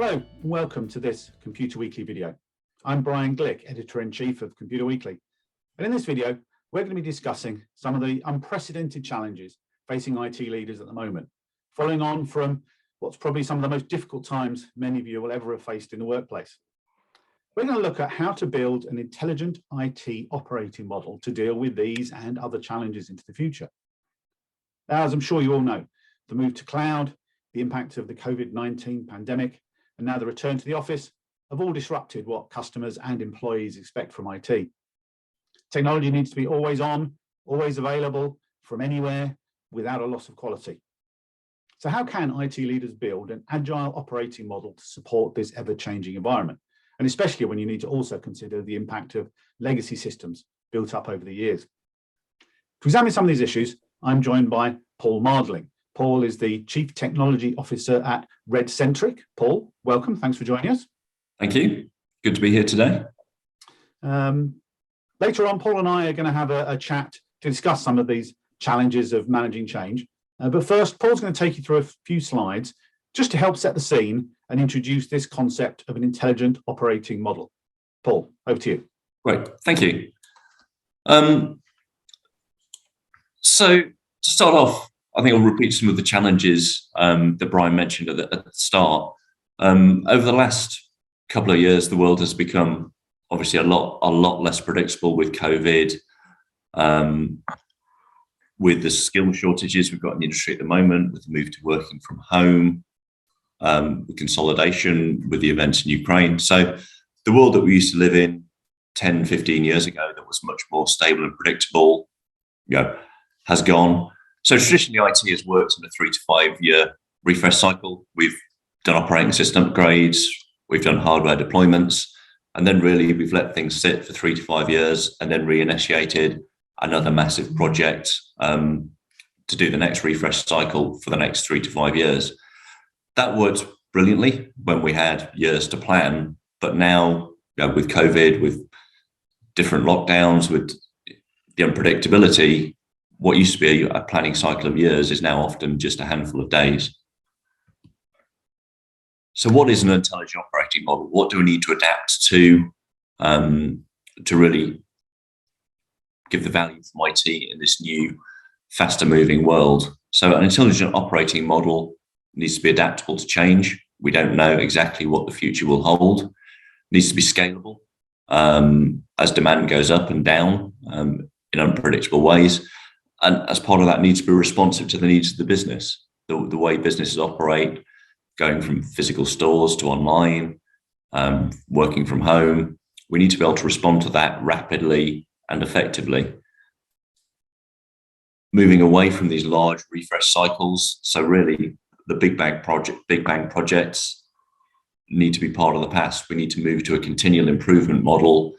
Hello, and welcome to this Computer Weekly video. I'm Brian Glick, Editor-in-Chief of Computer Weekly. And in this video, we're going to be discussing some of the unprecedented challenges facing IT leaders at the moment, following on from what's probably some of the most difficult times many of you will ever have faced in the workplace. We're going to look at how to build an intelligent IT operating model to deal with these and other challenges into the future. Now, as I'm sure you all know, the move to cloud, the impact of the COVID-19 pandemic, and now the return to the office have all disrupted what customers and employees expect from IT. Technology needs to be always on, always available from anywhere without a loss of quality. So how can IT leaders build an agile operating model to support this ever-changing environment? And especially when you need to also consider the impact of legacy systems built up over the years. To examine some of these issues, I'm joined by Paul Mardling. Paul is the Chief Technology Officer at RedCentric. Paul, welcome. Thanks for joining us. Thank you. Good to be here today. Later on, Paul and I are going to have a chat to discuss some of these challenges of managing change. But first, Paul's going to take you through a few slides just to help set the scene and introduce this concept of an intelligent operating model. Paul, over to you. Great. Thank you. So to start off, I think I'll repeat some of the challenges that Brian mentioned at the start. Over the last couple of years, the world has become obviously a lot less predictable with COVID, with the skill shortages we've got in the industry at the moment, with the move to working from home, with consolidation, with the events in Ukraine. So the world that we used to live in 10, 15 years ago that was much more stable and predictable, has gone. So traditionally, IT has worked in a 3 to 5 year refresh cycle. We've done operating system upgrades, we've done hardware deployments, and then really we've let things sit for 3 to 5 years and then reinitiated another massive project to do the next refresh cycle for the next 3 to 5 years. That worked brilliantly when we had years to plan, but now with COVID, with different lockdowns, with the unpredictability, what used to be a planning cycle of years is now often just a handful of days. So what is an intelligent operating model? What do we need to adapt to really give the value from IT in this new, faster moving world? So an intelligent operating model needs to be adaptable to change. We don't know exactly what the future will hold. It needs to be scalable as demand goes up and down in unpredictable ways. And as part of that, needs to be responsive to the needs of the business, the way businesses operate, going from physical stores to online, working from home. We need to be able to respond to that rapidly and effectively. Moving away from these large refresh cycles. So really the big bang projects need to be part of the past. We need to move to a continual improvement model,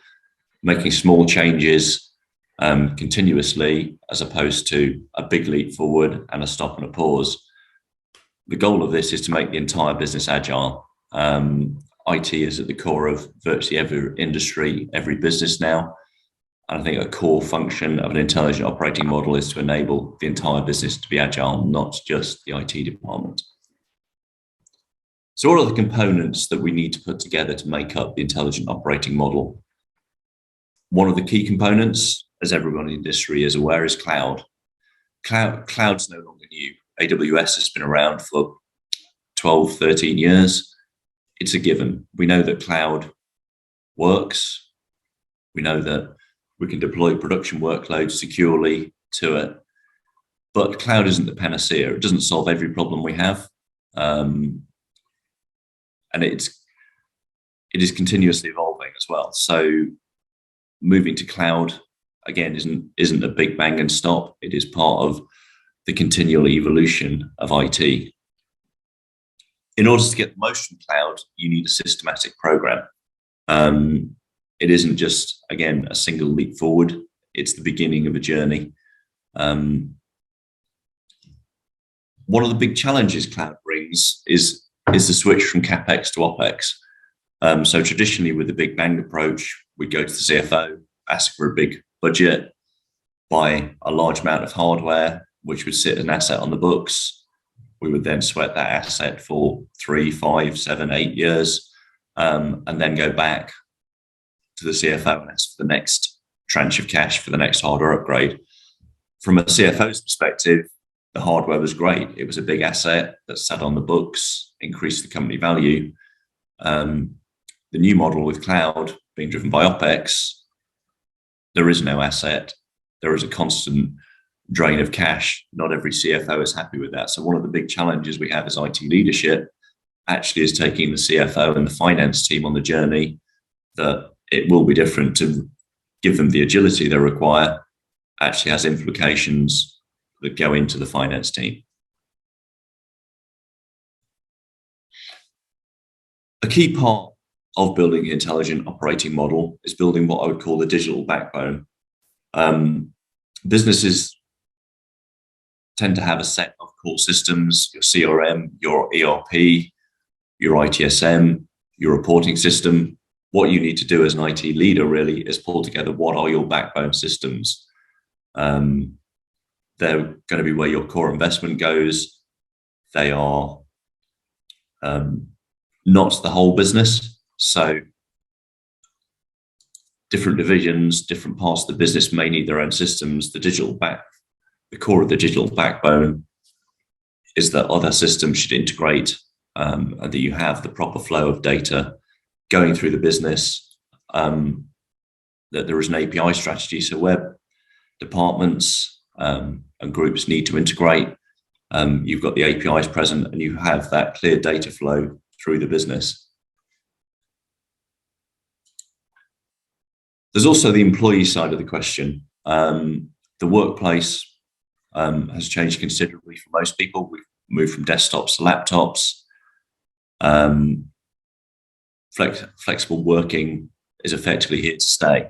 making small changes continuously, as opposed to a big leap forward and a stop and a pause. The goal of this is to make the entire business agile. IT is at the core of virtually every industry, every business now. And I think a core function of an intelligent operating model is to enable the entire business to be agile, not just the IT department. So what are the components that we need to put together to make up the intelligent operating model? One of the key components, as everyone in the industry is aware, is cloud. Cloud's no longer new. AWS has been around for 12, 13 years. It's a given. We know that cloud works. We know that we can deploy production workloads securely to it. But cloud isn't the panacea. It doesn't solve every problem we have. And it is continuously evolving as well. So moving to cloud, again, isn't a big bang and stop. It is part of the continual evolution of IT. In order to get the most from cloud, you need a systematic program. It isn't just, again, a single leap forward. It's the beginning of a journey. One of the big challenges cloud brings is the switch from CapEx to OpEx. So traditionally with the big bang approach, we go to the CFO, ask for a big budget, buy a large amount of hardware, which would sit as an asset on the books. We would then sweat that asset for 3, 5, 7, 8 years, and then go back to the CFO and ask for the next tranche of cash for the next hardware upgrade. From a CFO's perspective, the hardware was great. It was a big asset that sat on the books, increased the company value. The new model with cloud being driven by OpEx, there is no asset. There is a constant drain of cash. Not every CFO is happy with that. So one of the big challenges we have as IT leadership actually is taking the CFO and the finance team on the journey that it will be different, to give them the agility they require, actually has implications that go into the finance team. A key part of building an intelligent operating model is building what I would call the digital backbone. Businesses tend to have a set of core systems: your CRM, your ERP, your ITSM, your reporting system. What you need to do as an IT leader really is pull together what are your backbone systems. They're going to be where your core investment goes. They are not the whole business. So different divisions, different parts of the business may need their own systems. The core of the digital backbone is that other systems should integrate, and that you have the proper flow of data going through the business, that there is an API strategy. So where departments and groups need to integrate, you've got the APIs present and you have that clear data flow through the business. There's also the employee side of the question. The workplace has changed considerably for most people. We've moved from desktops to laptops. Flexible working is effectively here to stay.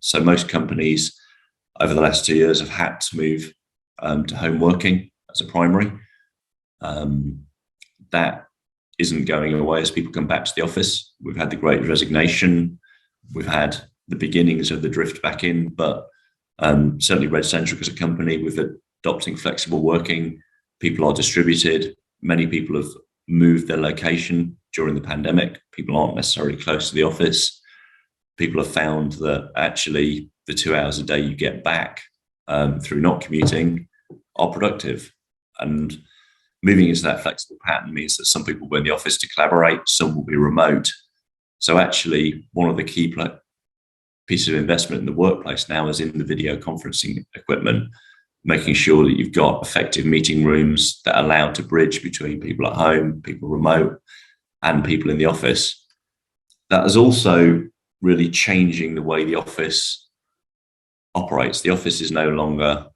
So most companies over the last 2 years have had to move to home working as a primary. That isn't going away as people come back to the office. We've had the Great Resignation. We've had the beginnings of the drift back in, but certainly RedCentric as a company, with adopting flexible working, people are distributed. Many people have moved their location during the pandemic. People aren't necessarily close to the office. People have found that actually the 2 hours a day you get back through not commuting are productive. And moving into that flexible pattern means that some people will be in the office to collaborate, some will be remote. So actually, one of the key pieces of investment in the workplace now is in the video conferencing equipment, making sure that you've got effective meeting rooms that allow to bridge between people at home, people remote, and people in the office. That is also really changing the way the office operates. The office is no longer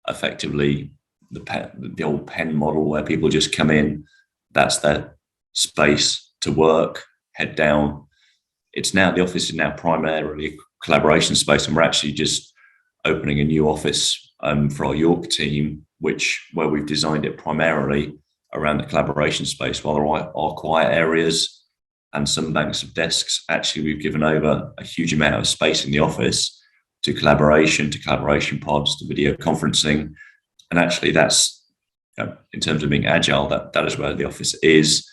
effectively the old pen model where people just come in, that's their space to work, head down. It's now, the office is now primarily a collaboration space, and we're actually just opening a new office for our York team, where we've designed it primarily around the collaboration space. While there are quiet areas and some banks of desks, actually we've given over a huge amount of space in the office to collaboration pods, to video conferencing. And actually that's, in terms of being agile, that is where the office is.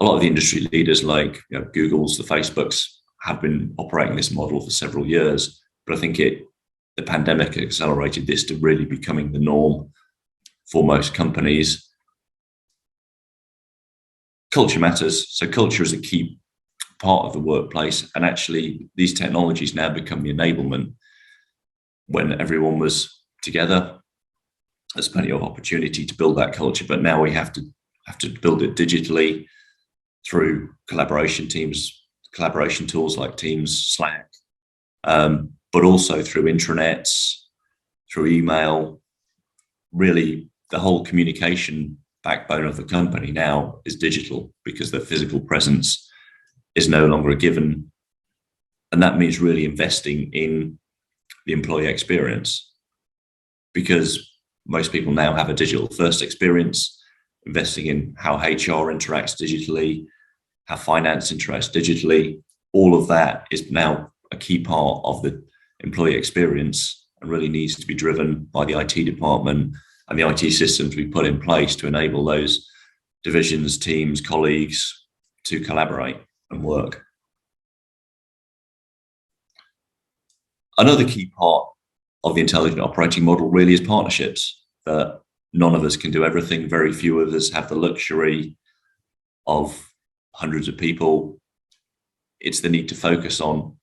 A lot of the industry leaders like Google's, the Facebooks, have been operating this model for several years, but I think the pandemic accelerated this to really becoming the norm for most companies. Culture matters. So culture is a key part of the workplace, and actually these technologies now become the enablement. When everyone was together, there's plenty of opportunity to build that culture, but now we have to build it digitally through collaboration tools like Teams, Slack, but also through intranets, through email. Really, the whole communication backbone of the company now is digital, because the physical presence is no longer a given. And that means really investing in the employee experience, because most people now have a digital first experience, investing in how HR interacts digitally, how finance interacts digitally. All of that is now a key part of the employee experience and really needs to be driven by the IT department and the IT systems we put in place to enable those divisions, teams, colleagues to collaborate and work. Another key part of the intelligent operating model really is partnerships. That none of us can do everything. Very few of us have the luxury of hundreds of people. It's the need to focus on,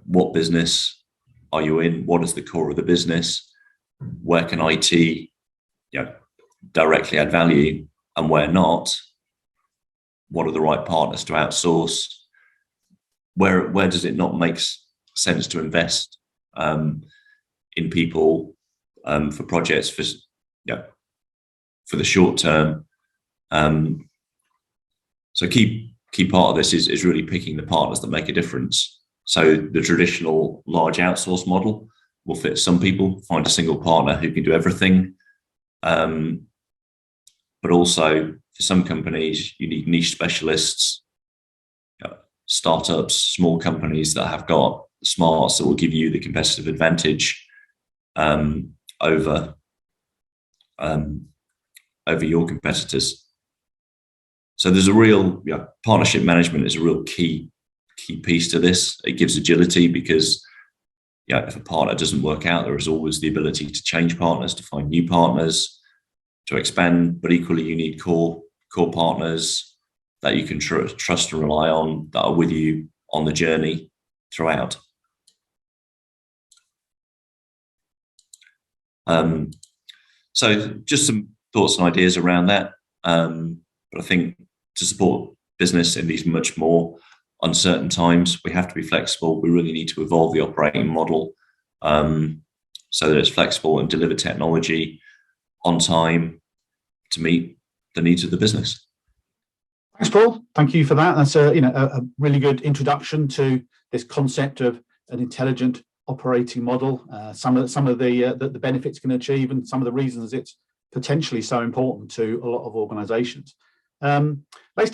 what business are you in? What is the core of the business? Where can IT, directly add value, and where not? What are the right partners to outsource? Where does it not make sense to invest in people for projects for the short term? So key part of this is really picking the partners that make a difference. So the traditional large outsource model will fit some people. Find a single partner who can do everything. But also for some companies, you need niche specialists, startups, small companies that have got smarts that will give you the competitive advantage over your competitors. So there's a real partnership management is a real key piece to this. It gives agility because if a partner doesn't work out, there is always the ability to change partners, to find new partners, to expand. But equally, you need core partners that you can trust and rely on, that are with you on the journey throughout. So just some thoughts and ideas around that. But I think to support business in these much more uncertain times, we have to be flexible. We really need to evolve the operating model so that it's flexible and deliver technology on time to meet the needs of the business. Thanks, Paul. Thank you for that. That's a really good introduction to this concept of an intelligent operating model. Some of the benefits it can achieve, and some of the reasons it's potentially so important to a lot of organisations. Let's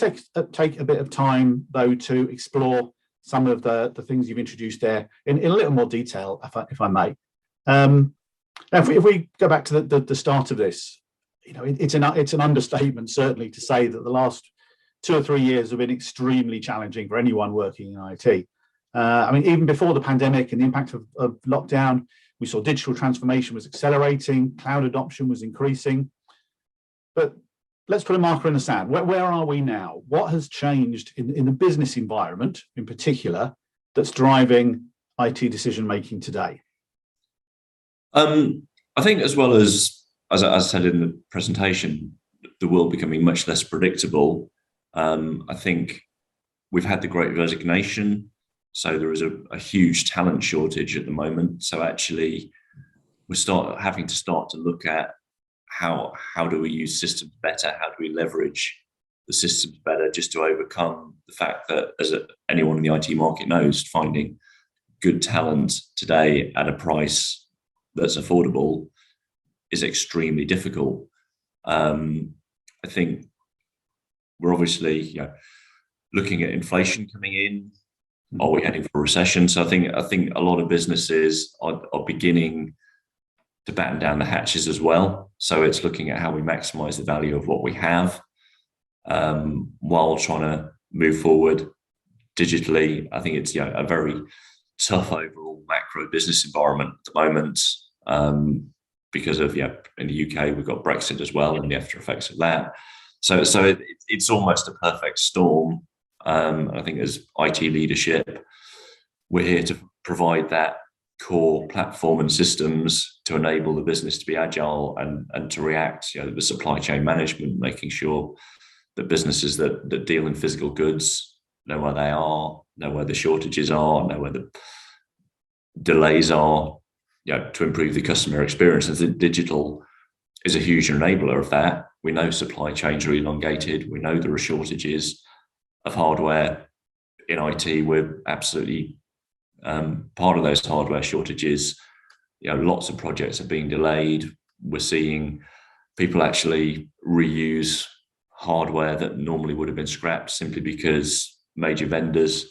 take a bit of time though to explore some of the things you've introduced there in a little more detail, if I may. Now, if we go back to the start of this, it's an understatement certainly to say that the last 2 or 3 years have been extremely challenging for anyone working in IT. Even before the pandemic and the impact of lockdown, we saw digital transformation was accelerating, cloud adoption was increasing. But let's put a marker in the sand. Where are we now? What has changed in the business environment in particular that's driving IT decision making today? I think as well as I said in the presentation, the world becoming much less predictable. I think we've had the Great Resignation, so there is a huge talent shortage at the moment. So actually, we're having to look at how do we use systems better? How do we leverage the systems better, just to overcome the fact that, as anyone in the IT market knows, finding good talent today at a price that's affordable is extremely difficult. I think we're obviously looking at inflation coming in. Are we heading for a recession? So I think a lot of businesses are beginning to batten down the hatches as well. So it's looking at how we maximize the value of what we have while trying to move forward digitally. I think it's a very tough overall macro business environment at the moment because of in the UK we've got Brexit as well and the after effects of that. So it's almost a perfect storm. I think as IT leadership, we're here to provide that core platform and systems to enable the business to be agile and to react. The supply chain management, making sure that businesses that deal in physical goods know where they are, know where the shortages are, know where the delays are, to improve the customer experience. And the digital is a huge enabler of that. We know supply chains are elongated. We know there are shortages of hardware in IT. We're absolutely part of those hardware shortages. Lots of projects are being delayed. We're seeing people actually reuse hardware that normally would have been scrapped simply because major vendors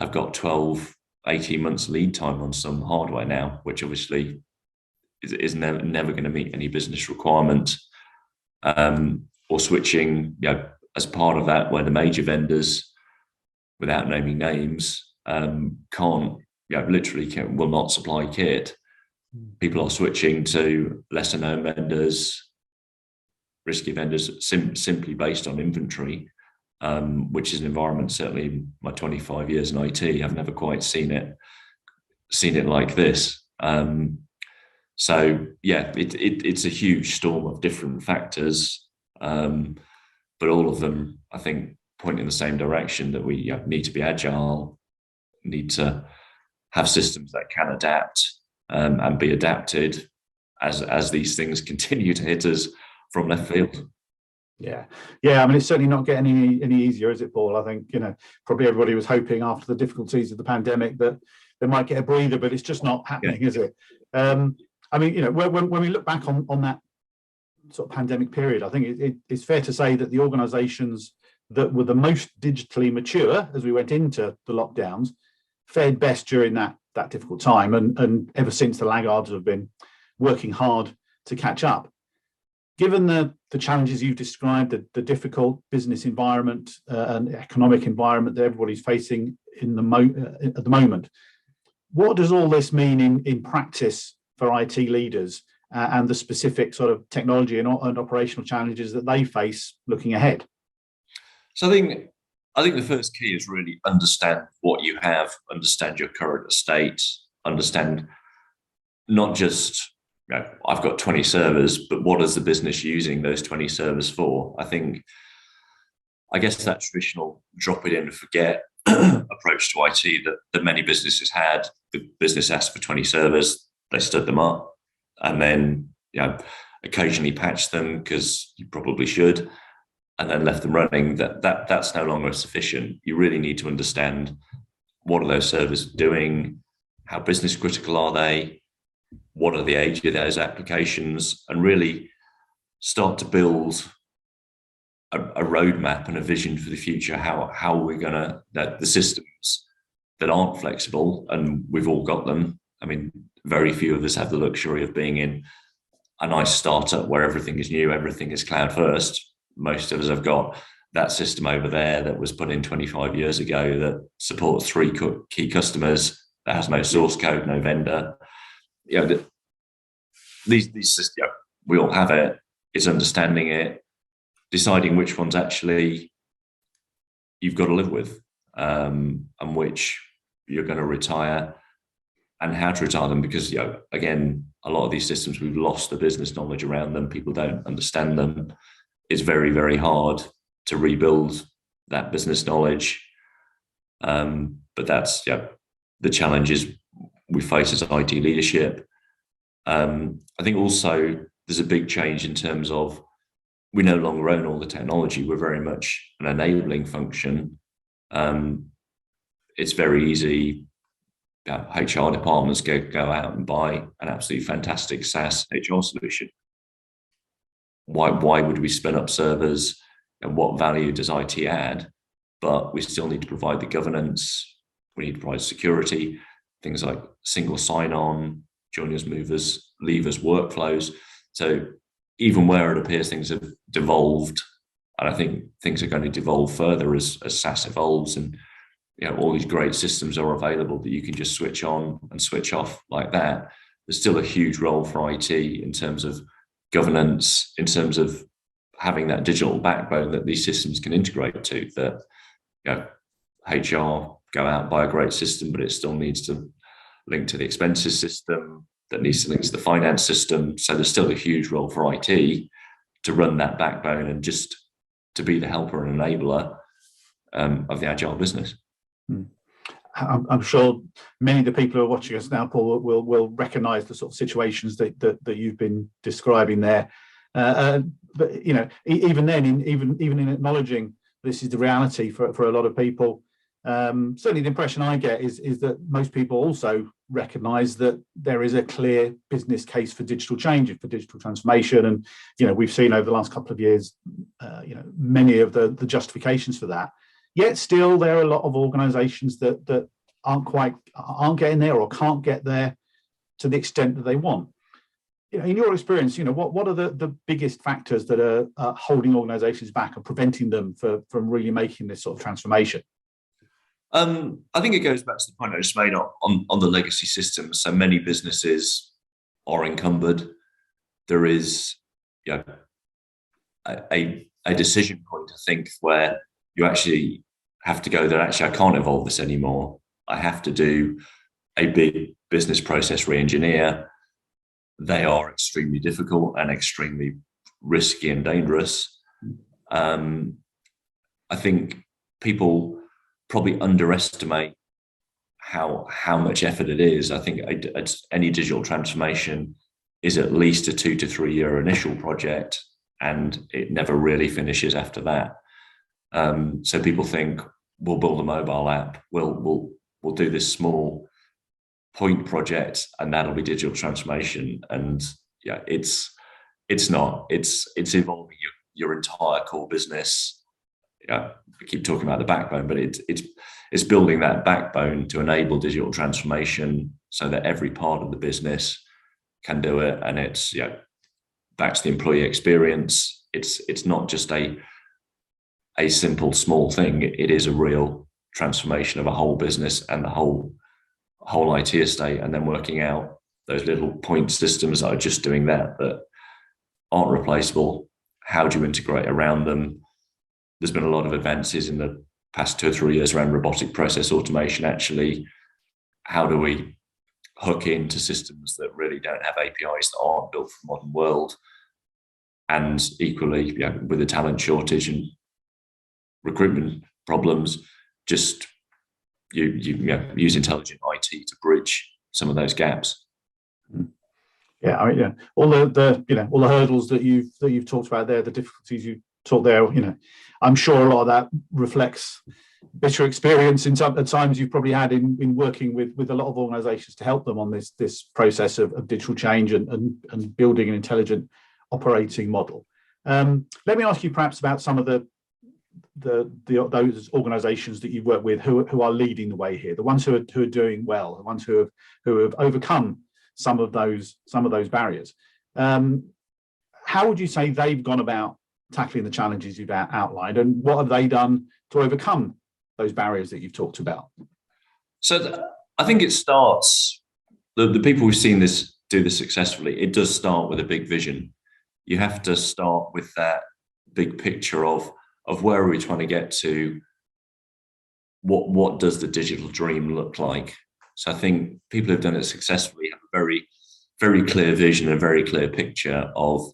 have got 12, 18 months lead time on some hardware now, which obviously is never going to meet any business requirement, or switching, as part of that, where the major vendors, without naming names, can't, will not supply kit. People are switching to lesser known vendors, risky vendors, simply based on inventory, which is an environment, certainly in my 25 years in IT, I've never quite seen it like this. So yeah, it's a huge storm of different factors, but all of them, I think, point in the same direction, that we need to be agile, need to have systems that can adapt, and be adapted as these things continue to hit us from left field. Yeah. I mean, it's certainly not getting any easier, is it, Paul? I think, probably everybody was hoping after the difficulties of the pandemic that they might get a breather, but it's just not happening, is it? I mean, when we look back on that sort of pandemic period, I think it's fair to say that the organisations that were the most digitally mature as we went into the lockdowns fared best during that difficult time, and ever since, the laggards have been working hard to catch up. Given the challenges you've described, the difficult business environment and economic environment that everybody's facing at the moment, what does all this mean in practice for IT leaders, and the specific sort of technology and operational challenges that they face looking ahead? So I think the first key is really understand what you have, understand your current estate, understand not just, I've got 20 servers, but what is the business using those 20 servers for? I guess that traditional drop it in and forget approach to IT that many businesses had. The business asked for 20 servers, they stood them up, and then occasionally patched them because you probably should, and then left them running. That's no longer sufficient. You really need to understand, what are those servers doing, how business critical are they, what are the age of those applications, and really start to build a roadmap and a vision for the future. How we're going to, that the systems that aren't flexible, and we've all got them. I mean, very few of us have the luxury of being in a nice startup where everything is new, everything is cloud first. Most of us have got that system over there that was put in 25 years ago that supports 3 key customers, that has no source code, no vendor. These systems, we all have it. It's understanding it, deciding which ones actually you've got to live with, and which you're going to retire, and how to retire them. Because, again, a lot of these systems, we've lost the business knowledge around them. People don't understand them. It's very, very hard to rebuild that business knowledge. But that's the challenges we face as IT leadership. I think also there's a big change in terms of, we no longer own all the technology. We're very much an enabling function. It's very easy. HR departments go out and buy an absolutely fantastic SaaS HR solution. Why would we spin up servers, and what value does IT add? But we still need to provide the governance. We need to provide security, things like single sign-on, joiners, movers, leavers, workflows. So even where it appears things have devolved, and I think things are going to devolve further as SaaS evolves, and all these great systems are available that you can just switch on and switch off like that. There's still a huge role for IT in terms of governance, in terms of having that digital backbone that these systems can integrate to. That HR go out, buy a great system, but it still needs to link to the expenses system, that needs to link to the finance system. So there's still a huge role for IT to run that backbone and just to be the helper and enabler of the agile business. I'm sure many of the people who are watching us now, Paul, will recognise the sort of situations that you've been describing there. But even then, even in acknowledging this is the reality for a lot of people, certainly the impression I get is that most people also recognise that there is a clear business case for digital change, for digital transformation, and we've seen over the last couple of years, many of the justifications for that. Yet still, there are a lot of organisations that aren't getting there, or can't get there to the extent that they want. in your experience, what are the biggest factors that are holding organizations back or preventing them from really making this sort of transformation? I think it goes back to the point I just made on the legacy systems. So many businesses are encumbered. There is a decision point, I think, where you actually have to go that actually I can't evolve this anymore. I have to do a big business process re-engineer. They are extremely difficult and extremely risky and dangerous. I think people probably underestimate how much effort it is. I think any digital transformation is at least a 2 to 3 year initial project, and it never really finishes after that. So people think we'll build a mobile app, we'll do this small point project, and that'll be digital transformation. And yeah, it's not. It's evolving your entire core business. Yeah, I keep talking about the backbone, but it's building that backbone to enable digital transformation so that every part of the business can do it. And it's back to the employee experience. It's not just a simple small thing. It is a real transformation of a whole business and the whole IT estate, and then working out those little point systems that are just doing that aren't replaceable. How do you integrate around them? There's been a lot of advances in the past 2 or 3 years around robotic process automation. Actually, how do we hook into systems that really don't have APIs that aren't built for the modern world? And equally, with the talent shortage and recruitment problems, just you use intelligent IT to bridge some of those gaps. Yeah, I mean, all the all the hurdles that you've talked about there, the difficulties you talked there. I'm sure a lot of that reflects bitter experience at times you've probably had in working with a lot of organisations to help them on this process of digital change and building an intelligent operating model. Let me ask you perhaps about some of those organisations that you work with who are leading the way here, the ones who are doing well, the ones who have overcome some of those barriers. How would you say they've gone about tackling the challenges you've outlined, and what have they done to overcome those barriers that you've talked about? So I think it starts, the people who've seen this do this successfully, it does start with a big vision. You have to start with that big picture of where are we trying to get to, what does the digital dream look like. So I think people who've done it successfully have a very, very clear vision, a very clear picture of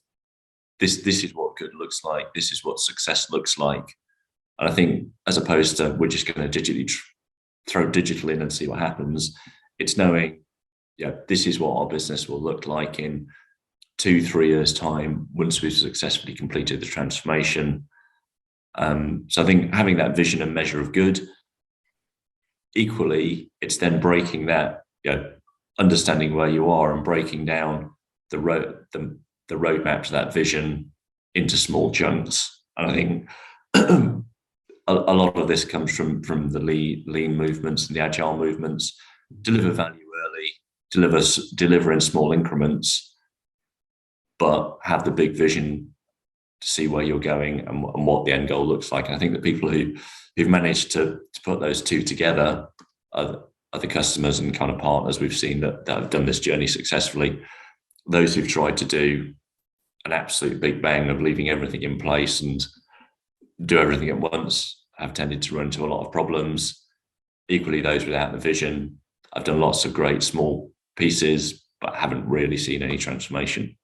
this is what good looks like, this is what success looks like. And I think as opposed to we're just going to digitally throw digital in and see what happens, it's knowing, this is what our business will look like in 2-3 years' time once we've successfully completed the transformation. So I think having that vision and measure of good, equally, it's then breaking that, understanding where you are and breaking down the roadmap to that vision into small chunks. And I think a lot of this comes from the lean movements and the agile movements. Deliver value early, deliver in small increments, but have the big vision to see where you're going and what the end goal looks like. And I think the people who've managed to put those two together are the customers and kind of partners we've seen that have done this journey successfully. Those who've tried to do an absolute big bang of leaving everything in place and do everything at once have tended to run into a lot of problems. Equally, those without the vision have done lots of great small pieces, but haven't really seen any transformation.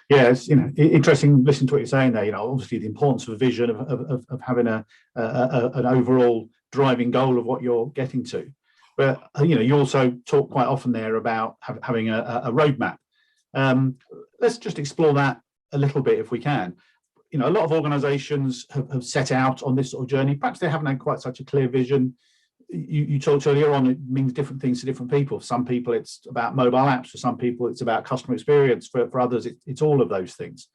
Yeah, it's interesting listening to what you're saying there. Obviously the importance of a vision of having an overall driving goal of what you're getting to. But you also talk quite often there about having a roadmap. Let's just explore that a little bit if we can. A lot of organisations have set out on this sort of journey. Perhaps they haven't had quite such a clear vision. You talked earlier on, it means different things to different people. For some people, it's about mobile apps. For some people, it's about customer experience. For others, it's all of those things.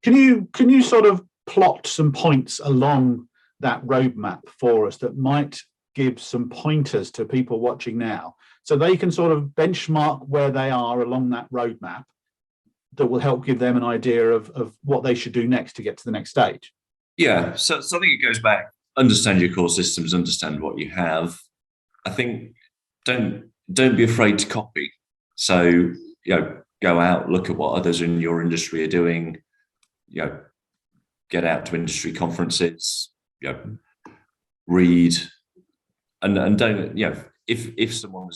Can you sort of plot some points along that roadmap for us that might give some pointers to people watching now so they can sort of benchmark where they are along that roadmap that will help give them an idea of what they should do next to get to the next stage? Yeah, so I think it goes back, understand your core systems, understand what you have. I think don't be afraid to copy. So, go out, look at what others in your industry are doing, get out to industry conferences, read, and don't, if someone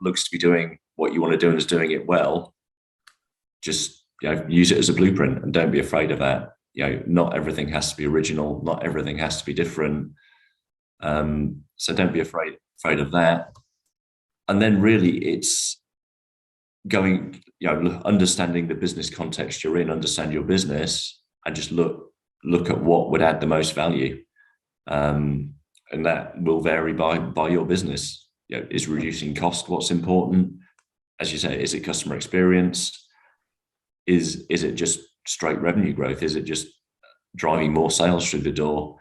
looks to be doing what you want to do and is doing it well, just use it as a blueprint and don't be afraid of that. Not everything has to be original, not everything has to be different. So don't be afraid of that. And then really it's going, understanding the business context you're in, understand your business, and just look at what would add the most value. And that will vary by your business. Is reducing cost what's important? As you say, is it customer experience? Is it just straight revenue growth? Is it just driving more sales through the door?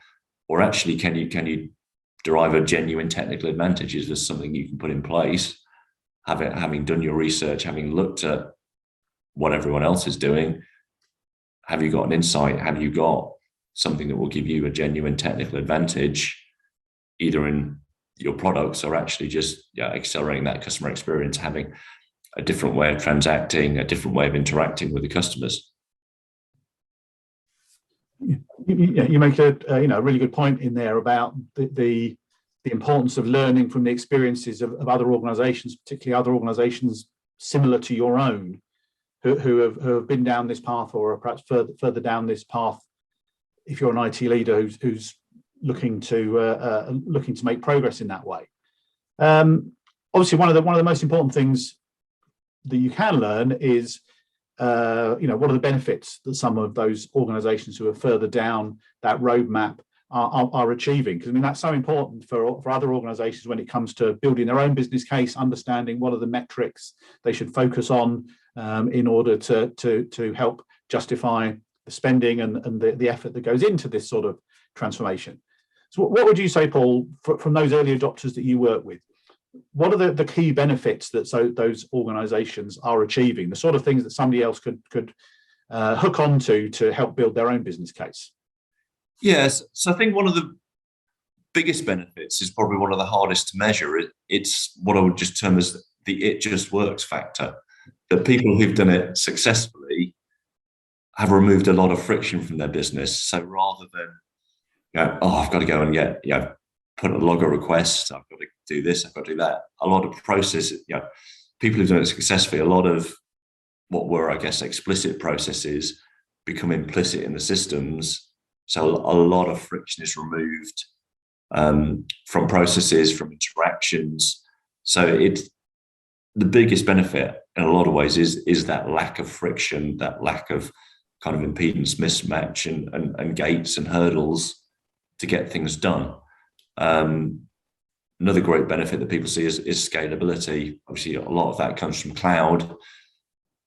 Or actually, can you derive a genuine technical advantage? Is this something you can put in place, having done your research, having looked at what everyone else is doing? Have you got an insight? Have you got something that will give you a genuine technical advantage, either in your products or actually just accelerating that customer experience, having a different way of transacting, a different way of interacting with the customers? You make a really good point in there about the importance of learning from the experiences of other organizations, particularly other organizations similar to your own, who have been down this path or are perhaps further down this path. If you're an IT leader who's looking to make progress in that way, obviously one of the most important things that you can learn is what are the benefits that some of those organizations who are further down that roadmap are achieving? Because that's so important for other organizations when it comes to building their own business case, understanding what are the metrics they should focus on in order to help justify the spending and the effort that goes into this sort of transformation. So what would you say, Paul, from those early adopters that you work with? What are the key benefits that those organizations are achieving, the sort of things that somebody else could hook onto to help build their own business case? Yes, so I think one of the biggest benefits is probably one of the hardest to measure. It's what I would just term as the "it just works" factor. That people who've done it successfully have removed a lot of friction from their business. So rather than, I've got to go and get, put a log a request, I've got to do this, I've got to do that. A lot of process, people who've done it successfully, a lot of what were, I guess, explicit processes become implicit in the systems. So a lot of friction is removed from processes, from interactions. So the biggest benefit in a lot of ways is that lack of friction, that lack of kind of impedance mismatch and gates and hurdles to get things done. Another great benefit that people see is scalability. Obviously, a lot of that comes from cloud,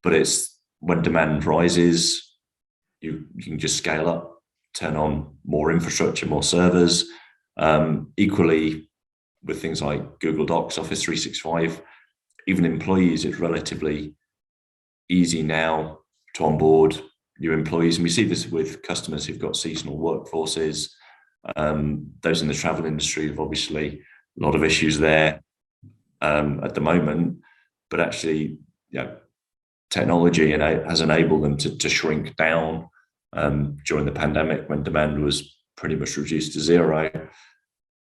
but it's when demand rises, you can just scale up, turn on more infrastructure, more servers. Equally, with things like Google Docs, Office 365, even employees, it's relatively easy now to onboard new employees. And we see this with customers who've got seasonal workforces. Those in the travel industry have obviously a lot of issues there at the moment, but actually, technology has enabled them to shrink down during the pandemic when demand was pretty much reduced to zero,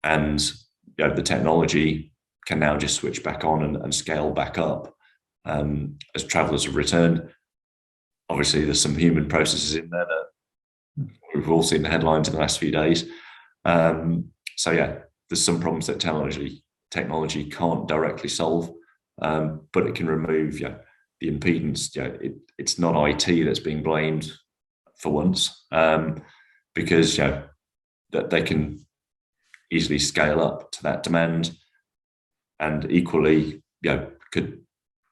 and the technology can now just switch back on and scale back up as travelers have returned. Obviously, there's some human processes in there that we've all seen the headlines in the last few days. There's some problems that technology can't directly solve, but it can remove the impedance. It's not IT that's being blamed for once, because that they can easily scale up to that demand, and equally could,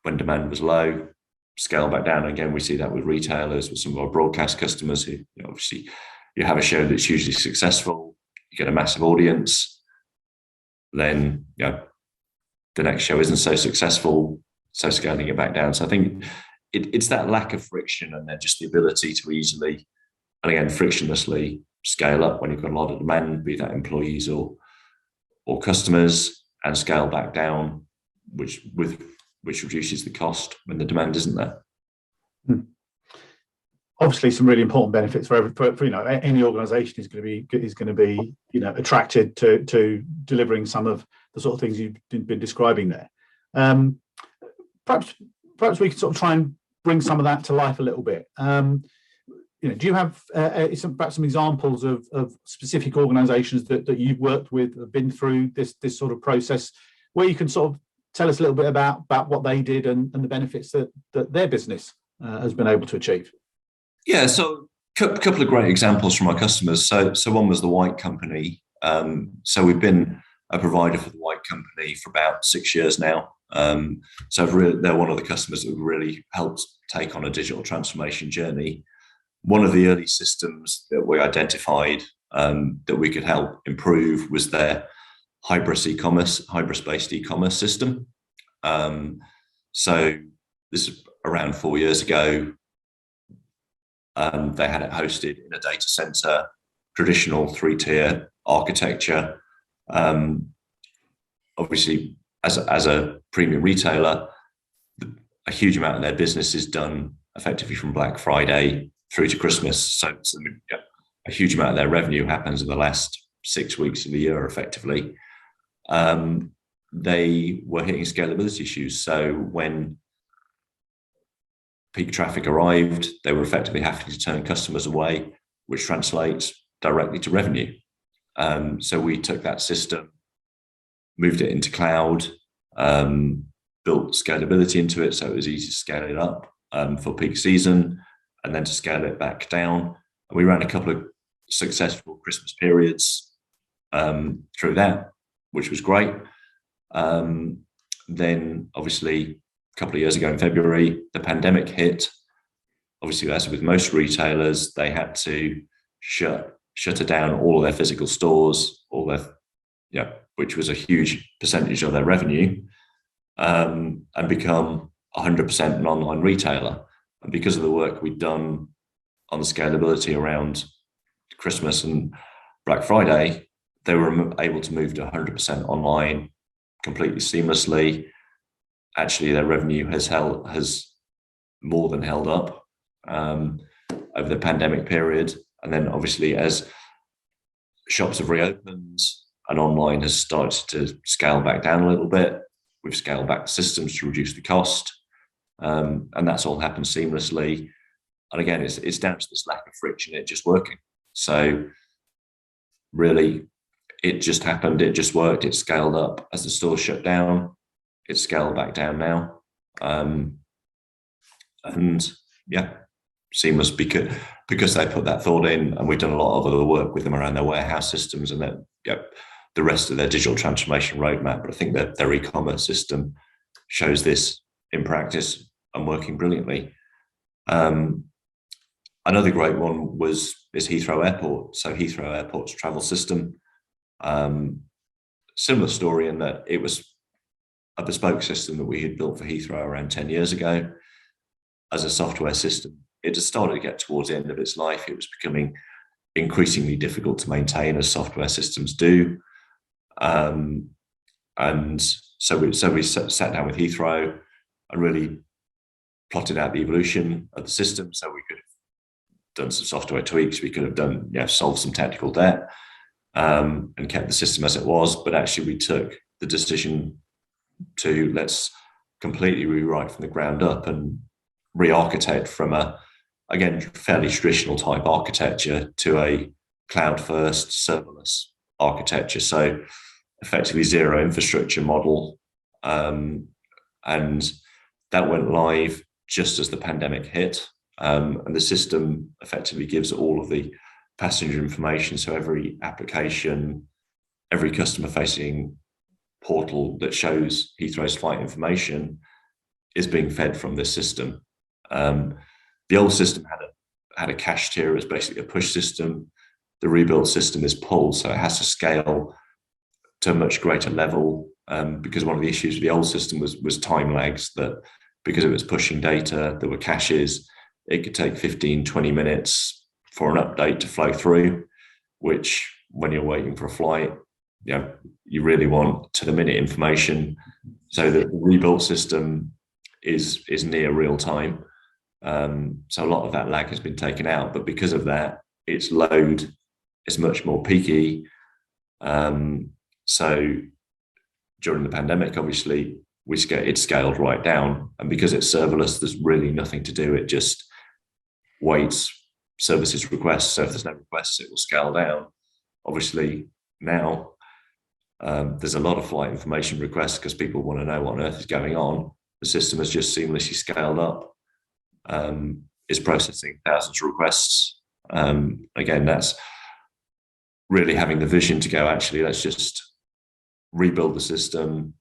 when demand was low, scale back down. Again, we see that with retailers, with some of our broadcast customers who obviously you have a show that's hugely successful, you get a massive audience, then the next show isn't so successful, so scaling it back down. So I think it's that lack of friction, and then just the ability to easily, and again, frictionlessly scale up when you've got a lot of demand, be that employees or customers, and scale back down, which reduces the cost when the demand isn't there. Obviously, some really important benefits for any organisation is going to be attracted to delivering some of the sort of things you've been describing there. Perhaps we can sort of try and bring some of that to life a little bit. Do you have perhaps some examples of specific organisations that you've worked with, have been through this sort of process, where you can sort of tell us a little bit about what they did and the benefits that their business has been able to achieve? Yeah, so a couple of great examples from our customers. So one was the White Company. So we've been a provider for the White Company for about 6 years now. So they're one of the customers that really helped take on a digital transformation journey. One of the early systems that we identified that we could help improve was their Hybris-based e-commerce system. So this is around 4 years ago. They had it hosted in a data center, traditional 3-tier architecture. Obviously, as a premium retailer, a huge amount of their business is done effectively from Black Friday through to Christmas. So a huge amount of their revenue happens in the last 6 weeks of the year, effectively. They were hitting scalability issues. So when peak traffic arrived, they were effectively having to turn customers away, which translates directly to revenue. So we took that system, moved it into cloud, built scalability into it, so it was easy to scale it up for peak season, and then to scale it back down. And we ran a couple of successful Christmas periods through that, which was great. Then obviously a couple of years ago in February, the pandemic hit. Obviously, as with most retailers, they had to shut down all of their physical stores, which was a huge percentage of their revenue, and become 100% an online retailer. And because of the work we'd done on the scalability around Christmas and Black Friday, they were able to move to 100% online completely seamlessly. Actually, their revenue has more than held up over the pandemic period. And then obviously, as shops have reopened and online has started to scale back down a little bit, we've scaled back the systems to reduce the cost. And that's all happened seamlessly. And again, it's down to this lack of friction, it just working. So really, it just happened, it just worked, it scaled up. As the stores shut down, it's scaled back down now. And yeah, seamless because they put that thought in, and we've done a lot of other work with them around their warehouse systems and then the rest of their digital transformation roadmap. But I think that their e-commerce system shows this in practice and working brilliantly. Another great one is Heathrow Airport. So Heathrow Airport's travel system, similar story in that it was a bespoke system that we had built for Heathrow around 10 years ago as a software system. It just started to get towards the end of its life. It was becoming increasingly difficult to maintain, as software systems do. And so we sat down with Heathrow and really plotted out the evolution of the system. So we could have done some software tweaks. We could have done, solved some technical debt and kept the system as it was. But actually, we took the decision to let's completely rewrite from the ground up and re-architect from again, fairly traditional type architecture to a cloud-first serverless architecture. So effectively zero infrastructure model. And that went live just as the pandemic hit. And the system effectively gives all of the passenger information. So every application, every customer-facing portal that shows Heathrow's flight information is being fed from this system. The old system had a cache tier. It was basically a push system. The rebuilt system is pull, so it has to scale to a much greater level, because one of the issues with the old system was time lags, that because it was pushing data, there were caches, it could take 15, 20 minutes for an update to flow through, which when you're waiting for a flight, you really want to the minute information, so that the rebuilt system is near real time. So a lot of that lag has been taken out, but because of that, its load is much more peaky. So during the pandemic, obviously, it scaled right down, and because it's serverless, there's really nothing to do. It just waits, services requests. So if there's no requests, it will scale down. Obviously, now there's a lot of flight information requests because people want to know what on earth is going on. The system has just seamlessly scaled up. Is processing thousands of requests. Again, that's really having the vision to go, actually, let's just rebuild the system.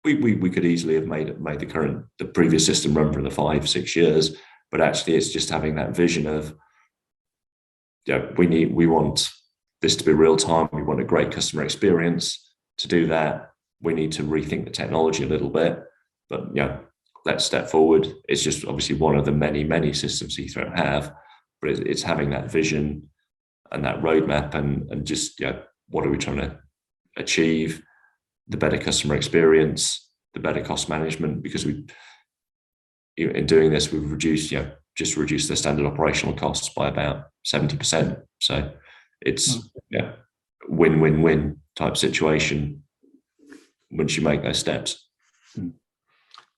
We could easily have made the previous system run for the 5-6 years, but actually it's just having that vision of, we want this to be real time. We want a great customer experience. To do that, we need to rethink the technology a little bit, but let's step forward. It's just obviously one of the many systems Heathrow have, but it's having that vision and that roadmap, and just what are we trying to achieve? The better customer experience, the better cost management, because in doing this, we've reduced their standard operational costs by about 70%. So it's win-win-win type situation once you make those steps.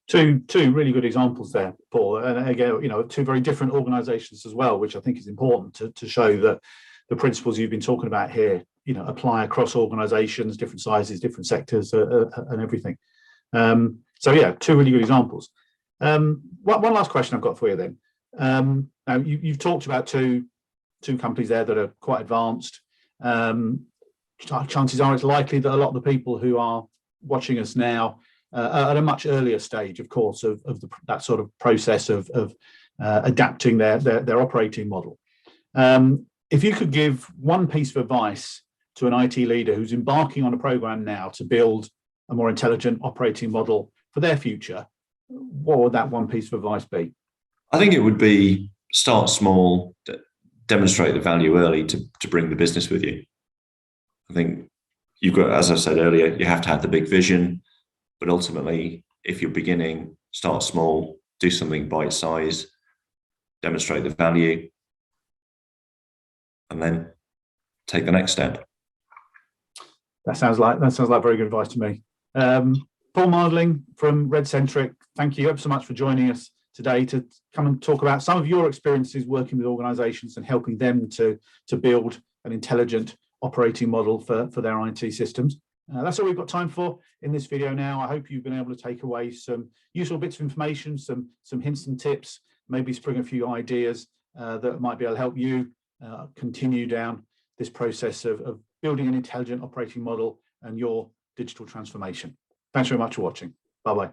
Two really good examples there, Paul, and again, two very different organisations as well, which I think is important to show that the principles you've been talking about here, apply across organisations, different sizes, different sectors, and everything. Two really good examples. One last question I've got for you then. Now you've talked about two companies there that are quite advanced. Chances are it's likely that a lot of the people who are watching us now at a much earlier stage, of course, of that sort of process of adapting their operating model. If you could give one piece of advice to an IT leader who's embarking on a program now to build a more intelligent operating model for their future, what would that one piece of advice be? I think it would be start small, demonstrate the value early to bring the business with you. I think you've got, as I said earlier, you have to have the big vision, but ultimately, if you're beginning, start small, do something bite-sized, demonstrate the value, and then take the next step. That sounds like very good advice to me. Paul Mardling from RedCentric, thank you ever so much for joining us today to come and talk about some of your experiences working with organisations and helping them to build an intelligent operating model for their IT systems. That's all we've got time for in this video now. I hope you've been able to take away some useful bits of information, some hints and tips, maybe spring a few ideas that might be able to help you continue down this process of building an intelligent operating model and your digital transformation. Thanks very much for watching. Bye-bye.